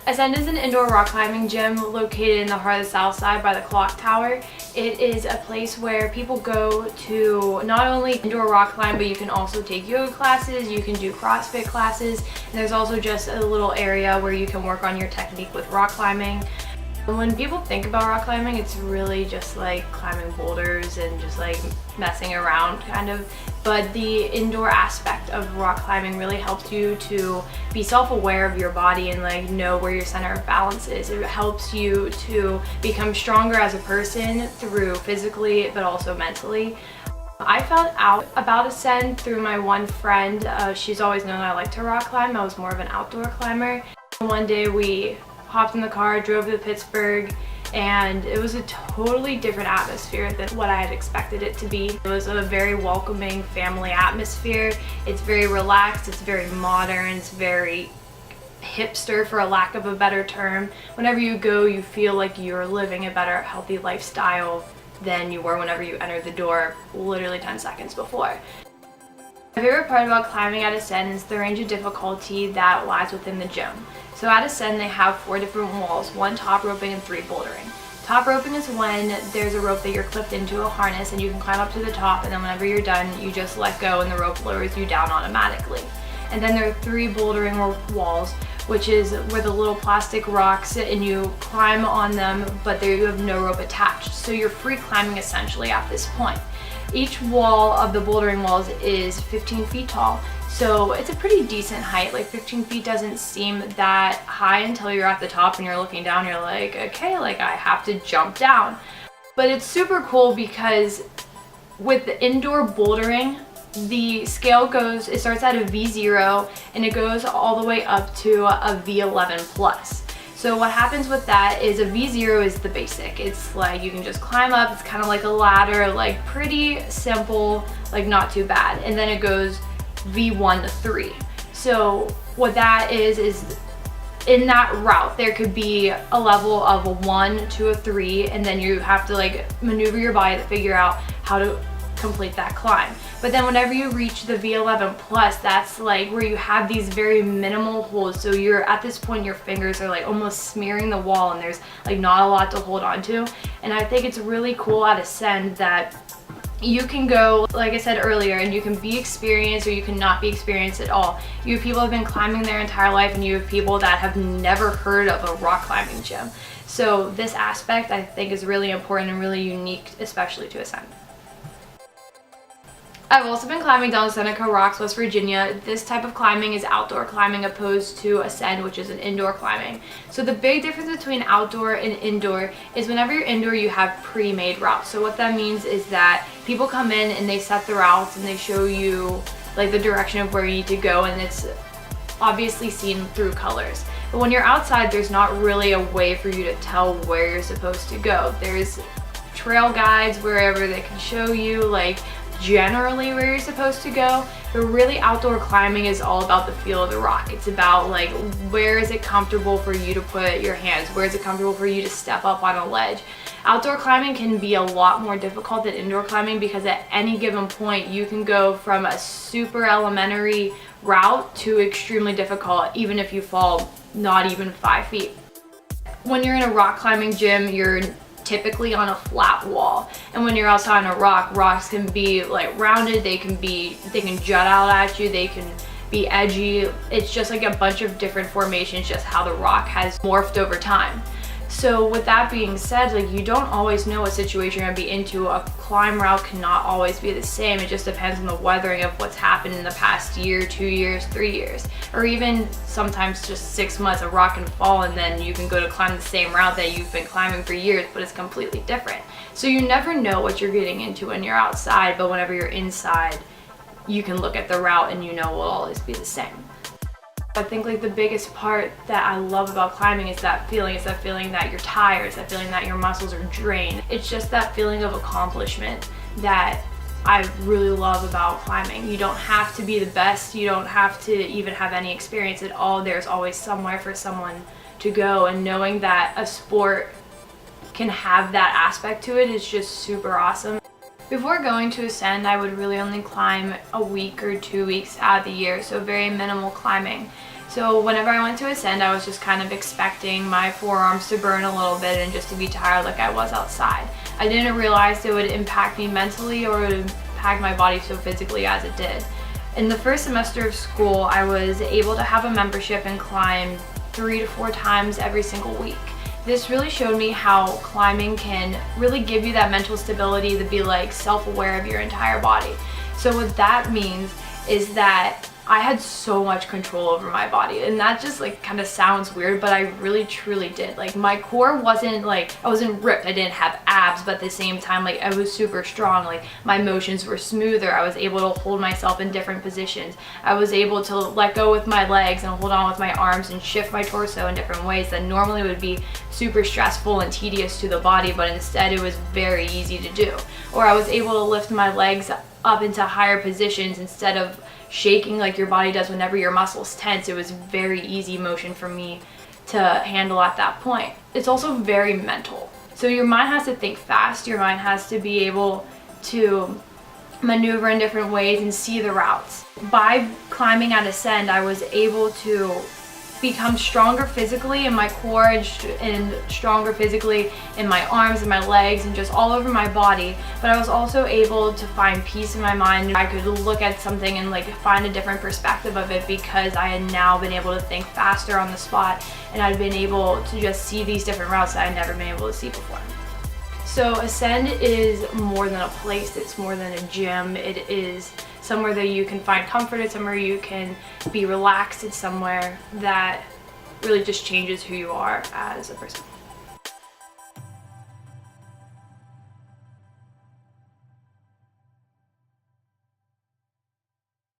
Ascend is an indoor rock climbing gym located in the heart of the South Side by the Clock Tower. It is a place where people go to not only indoor rock climb, but you can also take yoga classes, you can do CrossFit classes, and there's also just a little area where you can work on your technique with rock climbing. When people think about rock climbing, it's really just like climbing boulders and just like messing around kind of. But the indoor aspect of rock climbing really helps you to be self-aware of your body and like know where your center of balance is. It helps you to become stronger as a person through physically but also mentally. I found out about Ascend through my one friend. She's always known I like to rock climb. I was more of an outdoor climber. One day we hopped in the car, drove to Pittsburgh, and it was a totally different atmosphere than what I had expected it to be. It was a very welcoming family atmosphere. It's very relaxed, it's very modern, it's very hipster for a lack of a better term. Whenever you go, you feel like you're living a better, healthy lifestyle than you were whenever you entered the door literally 10 seconds before. My favorite part about climbing at Ascend is the range of difficulty that lies within the gym. So at Ascend they have 4 different walls, 1 top roping and 3 bouldering. Top roping is when there's a rope that you're clipped into a harness and you can climb up to the top, and then whenever you're done you just let go and the rope lowers you down automatically. And then there are 3 bouldering walls, which is where the little plastic rocks and you climb on them, but there you have no rope attached. So you're free climbing essentially at this point. Each wall of the bouldering walls is 15 feet tall, so it's a pretty decent height. Like 15 feet doesn't seem that high until you're at the top and you're looking down, you're like, okay, like I have to jump down. But it's super cool because with the indoor bouldering, the scale it starts at a V0 and it goes all the way up to a V11 plus. So what happens with that is a V0 is the basic. It's like you can just climb up, it's kind of like a ladder, like pretty simple, like not too bad. And then it goes V1 to 3. So what that is in that route there could be a level of a 1 to a 3, and then you have to like maneuver your body to figure out how to complete that climb. But then whenever you reach the V11 plus, that's like where you have these very minimal holds. So you're at this point, your fingers are like almost smearing the wall and there's like not a lot to hold on to. And I think it's really cool at Ascend that you can go, like I said earlier, and you can be experienced or you can not be experienced at all. You have people who have been climbing their entire life and you have people that have never heard of a rock climbing gym. So this aspect I think is really important and really unique, especially to Ascend. I've also been climbing down Seneca Rocks, West Virginia. This type of climbing is outdoor climbing opposed to Ascend, which is an indoor climbing. So the big difference between outdoor and indoor is whenever you're indoor, you have pre-made routes. So what that means is that people come in and they set the routes and they show you like the direction of where you need to go, and it's obviously seen through colors. But when you're outside, there's not really a way for you to tell where you're supposed to go. There's trail guides wherever they can show you like generally where you're supposed to go, but really outdoor climbing is all about the feel of the rock. It's about like where is it comfortable for you to put your hands, where is it comfortable for you to step up on a ledge. Outdoor climbing can be a lot more difficult than indoor climbing because at any given point you can go from a super elementary route to extremely difficult even if you fall not even 5 feet. When you're in a rock climbing gym, you're typically on a flat wall, and when you're outside on a rock, rocks can be like rounded, they can jut out at you, they can be edgy. It's just like a bunch of different formations, just how the rock has morphed over time. So with that being said, like you don't always know what situation you're gonna be into. A climb route cannot always be the same. It just depends on the weathering of what's happened in the past year, 2 years, 3 years, or even sometimes just 6 months. A rock can fall and then you can go to climb the same route that you've been climbing for years, but it's completely different. So you never know what you're getting into when you're outside, but whenever you're inside, you can look at the route and you know it will always be the same. I think like the biggest part that I love about climbing is that feeling. It's that feeling that you're tired. It's that feeling that your muscles are drained. It's just that feeling of accomplishment that I really love about climbing. You don't have to be the best. You don't have to even have any experience at all. There's always somewhere for someone to go, and knowing that a sport can have that aspect to it is just super awesome. Before going to Ascend, I would really only climb a week or 2 weeks out of the year, so very minimal climbing. So whenever I went to Ascend, I was just kind of expecting my forearms to burn a little bit and just to be tired like I was outside. I didn't realize it would impact me mentally or it would impact my body so physically as it did. In the first semester of school, I was able to have a membership and climb 3 to 4 times every single week. This really showed me how climbing can really give you that mental stability to be like self-aware of your entire body. So what that means is that I had so much control over my body, and that just like kind of sounds weird, but I really truly did. Like my core wasn't like, I wasn't ripped, I didn't have abs, but at the same time like I was super strong. Like my motions were smoother, I was able to hold myself in different positions, I was able to let go with my legs and hold on with my arms and shift my torso in different ways that normally would be super stressful and tedious to the body, but instead it was very easy to do. Or I was able to lift my legs up into higher positions instead of shaking like your body does whenever your muscles tense. It was very easy motion for me to handle at that point. It's also very mental. So your mind has to think fast, your mind has to be able to maneuver in different ways and see the routes. By climbing at Ascend, I was able to become stronger physically in my core and stronger physically in my arms and my legs and just all over my body, but I was also able to find peace in my mind. I could look at something and like find a different perspective of it because I had now been able to think faster on the spot, and I'd been able to just see these different routes that I'd never been able to see before. So Ascend is more than a place, it's more than a gym. It is somewhere that you can find comfort, it's somewhere you can be relaxed, it's somewhere that really just changes who you are as a person.